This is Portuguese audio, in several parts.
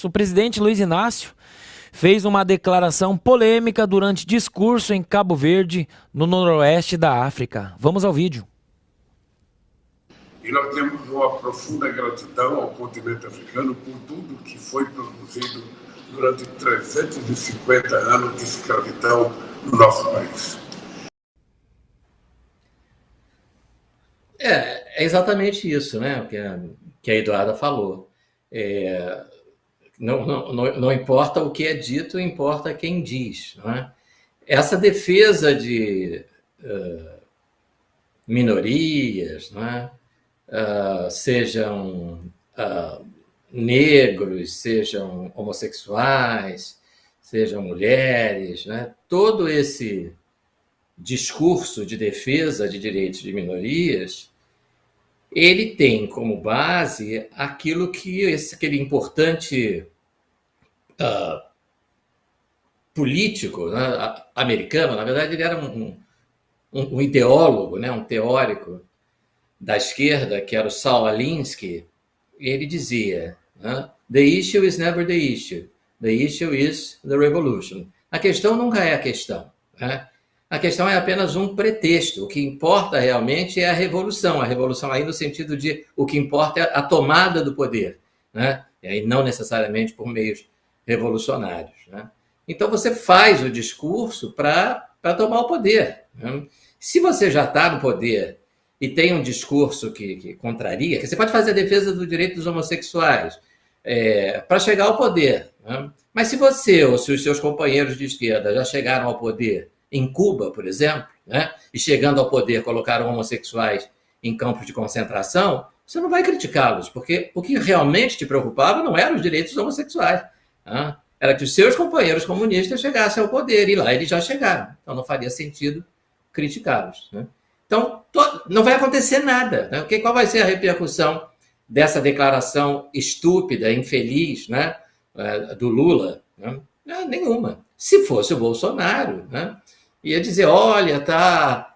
o presidente Luiz Inácio fez uma declaração polêmica durante discurso em Cabo Verde, no noroeste da África. Vamos ao vídeo. E nós temos uma profunda gratidão ao continente africano por tudo que foi produzido durante 350 anos de escravidão no nosso país. É exatamente isso, né, que a Eduarda falou. Não importa o que é dito, importa quem diz. Não é? Essa defesa de minorias, não é? Sejam negros, sejam homossexuais, sejam mulheres, né? Todo esse discurso de defesa de direitos de minorias, ele tem como base aquilo que aquele importante político, né, americano, na verdade ele era um ideólogo, né, um teórico da esquerda, que era o Saul Alinsky. Ele dizia, né, "The issue is never the issue. The issue is the revolution." A questão nunca é a questão, né? A questão é apenas um pretexto. O que importa realmente é a revolução aí no sentido de o que importa é a tomada do poder, né? E aí não necessariamente por meios revolucionários, né? Então você faz o discurso para tomar o poder, né? Se você já está no poder e tem um discurso que contraria, que você pode fazer a defesa do direito dos homossexuais para chegar ao poder, né? Mas se você ou se os seus companheiros de esquerda já chegaram ao poder em Cuba, por exemplo, né, e chegando ao poder colocaram homossexuais em campos de concentração, você não vai criticá-los, porque o que realmente te preocupava não eram os direitos dos homossexuais, né? Era que os seus companheiros comunistas chegassem ao poder, e lá eles já chegaram. Então não faria sentido criticá-los, né? Então não vai acontecer nada, né? Qual vai ser a repercussão dessa declaração estúpida, infeliz, né, do Lula? Né? Nenhuma. Se fosse o Bolsonaro, né, ia dizer, olha, está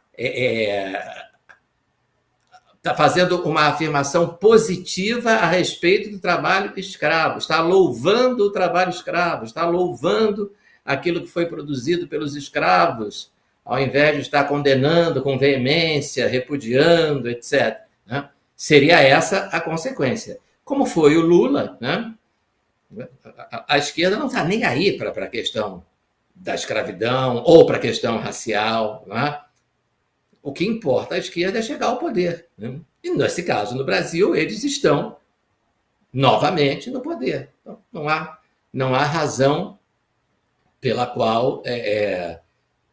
fazendo uma afirmação positiva a respeito do trabalho escravo, está louvando o trabalho escravo, está louvando aquilo que foi produzido pelos escravos, ao invés de estar condenando com veemência, repudiando, etc. Né? Seria essa a consequência. Como foi o Lula, né? A esquerda não está nem aí para a questão da escravidão ou para a questão racial, né? O que importa à esquerda é chegar ao poder, né? E, nesse caso, no Brasil, eles estão novamente no poder. Então, não há razão pela qual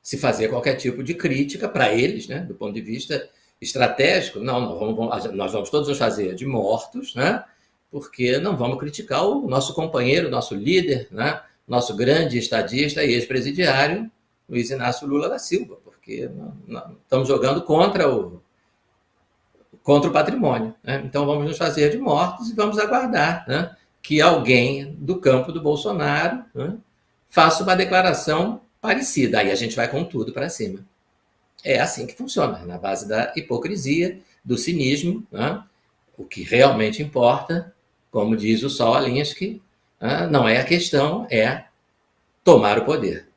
se fazer qualquer tipo de crítica para eles, né? Do ponto de vista estratégico. Nós vamos todos nos fazer de mortos, né? Porque não vamos criticar o nosso companheiro, nosso líder, né? Nosso grande estadista e ex-presidiário, Luiz Inácio Lula da Silva, porque estamos jogando contra o patrimônio, né? Então vamos nos fazer de mortos e vamos aguardar, né, que alguém do campo do Bolsonaro, né, faça uma declaração parecida. Aí a gente vai com tudo para cima. É assim que funciona, na base da hipocrisia, do cinismo, né? O que realmente importa, como diz o Saul Alinsky, não é a questão, é tomar o poder.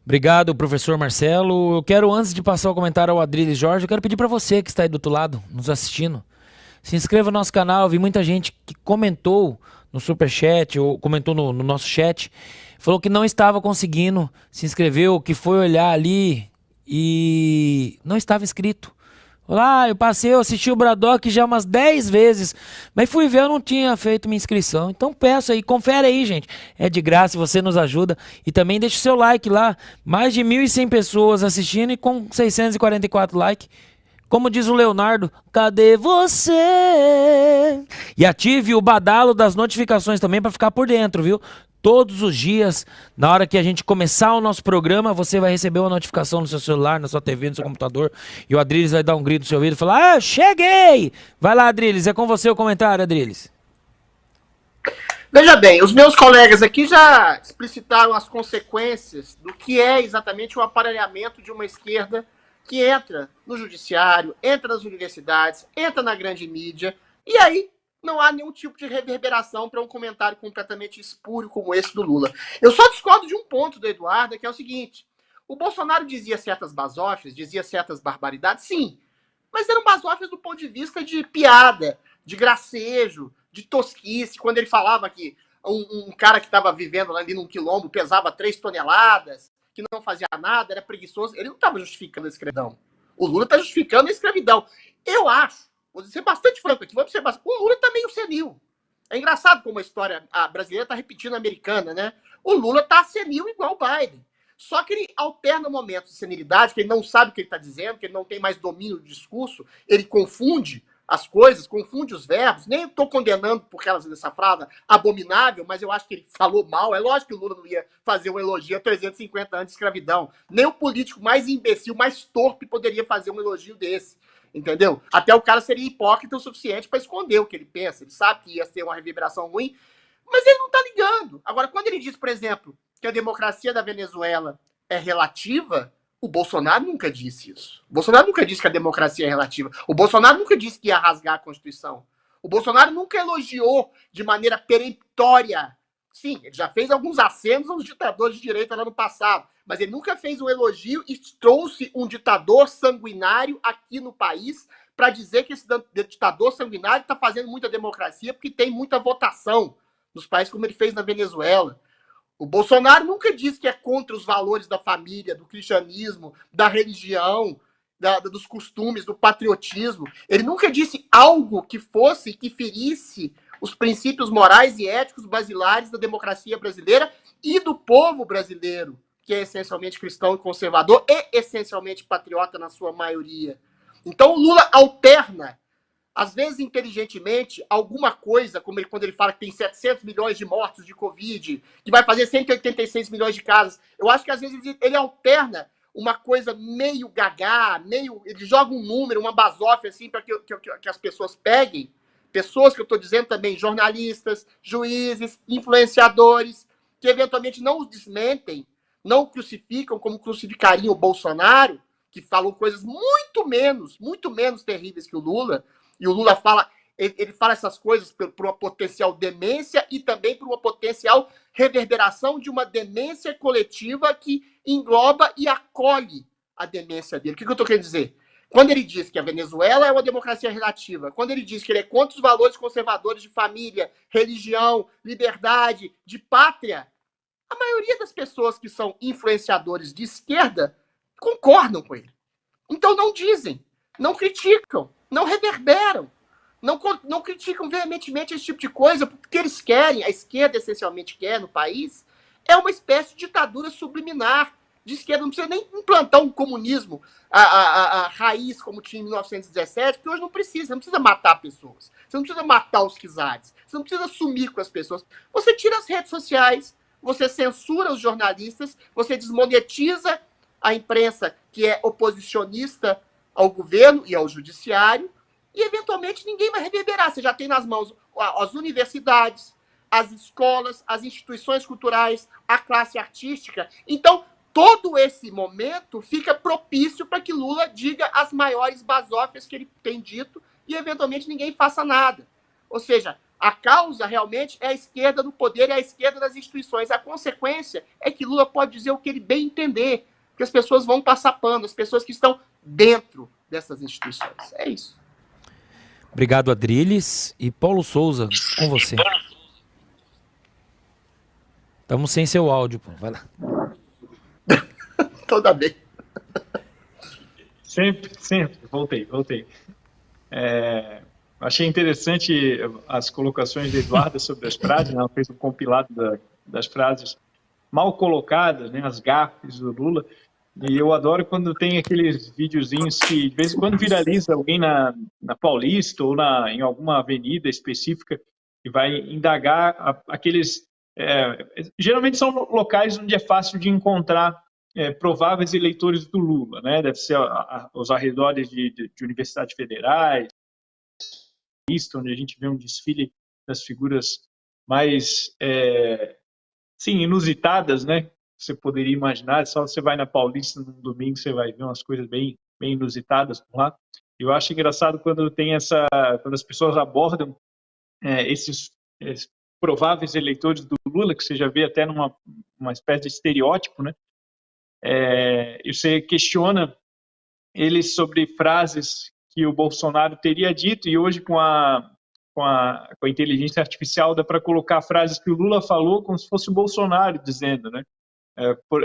Obrigado, professor Marcelo. Eu quero, antes de passar o comentário ao Adriles Jorge, eu quero pedir para você que está aí do outro lado, nos assistindo, se inscreva no nosso canal. Eu vi muita gente que comentou no Superchat, ou comentou no nosso chat, falou que não estava conseguindo se inscrever, ou que foi olhar ali e não estava inscrito. Eu assisti o Braddock já umas 10 vezes, mas fui ver, eu não tinha feito minha inscrição. Então peço aí, confere aí, gente. É de graça, você nos ajuda. E também deixa o seu like lá. Mais de 1.100 pessoas assistindo e com 644 likes. Como diz o Leonardo, cadê você? E ative o badalo das notificações também para ficar por dentro, viu? Todos os dias, na hora que a gente começar o nosso programa, você vai receber uma notificação no seu celular, na sua TV, no seu computador, e o Adriles vai dar um grito no seu ouvido e falar, cheguei! Vai lá, Adriles, é com você o comentário, Adriles. Veja bem, os meus colegas aqui já explicitaram as consequências do que é exatamente o aparelhamento de uma esquerda que entra no judiciário, entra nas universidades, entra na grande mídia, e aí não há nenhum tipo de reverberação para um comentário completamente espúrio como esse do Lula. Eu só discordo de um ponto do Eduardo, que é o seguinte: o Bolsonaro dizia certas basófias, dizia certas barbaridades, sim, mas eram basófias do ponto de vista de piada, de gracejo, de tosquice, quando ele falava que um cara que estava vivendo ali num quilombo pesava 3 toneladas, que não fazia nada, era preguiçoso. Ele não estava justificando a escravidão. O Lula está justificando a escravidão. Eu acho, vou ser bastante franco aqui, vamos ser bastante, o Lula tá meio senil. É engraçado como a história brasileira está repetindo a americana, né? O Lula tá senil igual o Biden. Só que ele alterna momentos de senilidade, que ele não sabe o que ele está dizendo, que ele não tem mais domínio do discurso, ele confunde as coisas, confunde os verbos. Nem estou condenando por causa dessa frase abominável, mas eu acho que ele falou mal. É lógico que o Lula não ia fazer um elogio a 350 anos de escravidão. Nem o político mais imbecil, mais torpe poderia fazer um elogio desse. Entendeu? Até o cara seria hipócrita o suficiente para esconder o que ele pensa. Ele sabe que ia ser uma reverberação ruim, mas ele não está ligando. Agora, quando ele diz, por exemplo, que a democracia da Venezuela é relativa, o Bolsonaro nunca disse isso. O Bolsonaro nunca disse que a democracia é relativa. O Bolsonaro nunca disse que ia rasgar a Constituição. O Bolsonaro nunca elogiou de maneira peremptória. Sim, ele já fez alguns acenos aos ditadores de direita lá no passado, mas ele nunca fez um elogio e trouxe um ditador sanguinário aqui no país para dizer que esse ditador sanguinário está fazendo muita democracia porque tem muita votação nos países, como ele fez na Venezuela. O Bolsonaro nunca disse que é contra os valores da família, do cristianismo, da religião, dos costumes, do patriotismo. Ele nunca disse algo que fosse, que ferisse os princípios morais e éticos basilares da democracia brasileira e do povo brasileiro, que é essencialmente cristão e conservador e essencialmente patriota na sua maioria. Então o Lula alterna, às vezes inteligentemente, alguma coisa, como quando ele fala que tem 700 milhões de mortos de Covid, que vai fazer 186 milhões de casas. Eu acho que às vezes ele alterna uma coisa meio gagá, ele joga um número, uma basófia, assim, para que as pessoas peguem. Pessoas que eu estou dizendo também, jornalistas, juízes, influenciadores, que eventualmente não os desmentem, não o crucificam como crucificariam o Bolsonaro, que falou coisas muito menos terríveis que o Lula, e o Lula fala, ele fala essas coisas por uma potencial demência e também por uma potencial reverberação de uma demência coletiva que engloba e acolhe a demência dele. O que eu estou querendo dizer? Quando ele diz que a Venezuela é uma democracia relativa, quando ele diz que ele é contra os valores conservadores de família, religião, liberdade, de pátria, a maioria das pessoas que são influenciadores de esquerda concordam com ele. Então não dizem, não criticam, não reverberam, não criticam veementemente esse tipo de coisa, porque o que eles querem, a esquerda essencialmente quer no país, é uma espécie de ditadura subliminar de esquerda. Não precisa nem implantar um comunismo a raiz como tinha em 1917, porque hoje não precisa matar pessoas. Você não precisa matar os czares, você não precisa sumir com as pessoas. Você tira as redes sociais, você censura os jornalistas, você desmonetiza a imprensa que é oposicionista ao governo e ao judiciário, e eventualmente ninguém vai reverberar. Você já tem nas mãos as universidades, as escolas, as instituições culturais, a classe artística. Então, todo esse momento fica propício para que Lula diga as maiores basófias que ele tem dito e, eventualmente, ninguém faça nada. Ou seja, a causa realmente é a esquerda do poder e a esquerda das instituições. A consequência é que Lula pode dizer o que ele bem entender, porque as pessoas vão passar pano, as pessoas que estão dentro dessas instituições. É isso. Obrigado, Adriles. E Paulo Souza, com você. Estamos sem seu áudio, pô. Vai lá. Toda vez. Sempre. Voltei. Achei interessante as colocações de Eduarda sobre as frases, né? Ela fez um compilado das frases mal colocadas, né? As gafes do Lula. E eu adoro quando tem aqueles videozinhos que de vez em quando viraliza alguém na Paulista ou em alguma avenida específica e vai indagar aqueles... geralmente são locais onde é fácil de encontrar prováveis eleitores do Lula, né? Deve ser os arredores de universidades federais, onde a gente vê um desfile das figuras mais inusitadas, né? Você poderia imaginar, só você vai na Paulista no domingo, você vai ver umas coisas bem inusitadas por lá. Eu acho engraçado quando tem quando as pessoas abordam esses prováveis eleitores do Lula, que você já vê até numa espécie de estereótipo, né? E você questiona eles sobre frases que o Bolsonaro teria dito, e hoje com a inteligência artificial dá para colocar frases que o Lula falou como se fosse o Bolsonaro dizendo, né?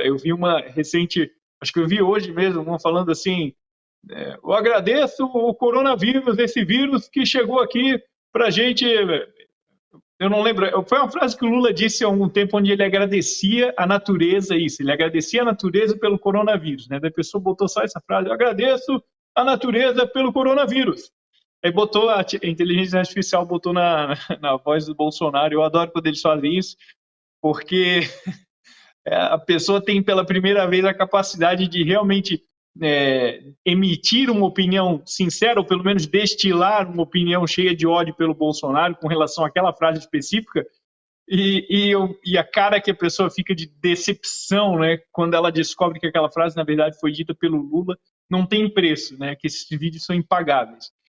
Eu vi uma recente, acho que eu vi hoje mesmo, uma falando assim: eu agradeço o coronavírus, esse vírus que chegou aqui para a gente. Eu não lembro, foi uma frase que o Lula disse há algum tempo, onde ele agradecia a natureza, ele agradecia a natureza pelo coronavírus, né? Da pessoa botou só essa frase: eu agradeço a natureza pelo coronavírus. Aí botou, a inteligência artificial botou na voz do Bolsonaro. Eu adoro quando eles fazem isso, porque a pessoa tem pela primeira vez a capacidade de realmente emitir uma opinião sincera, ou pelo menos destilar uma opinião cheia de ódio pelo Bolsonaro com relação àquela frase específica, e a cara que a pessoa fica de decepção, né, quando ela descobre que aquela frase, na verdade, foi dita pelo Lula, não tem preço, né, que esses vídeos são impagáveis.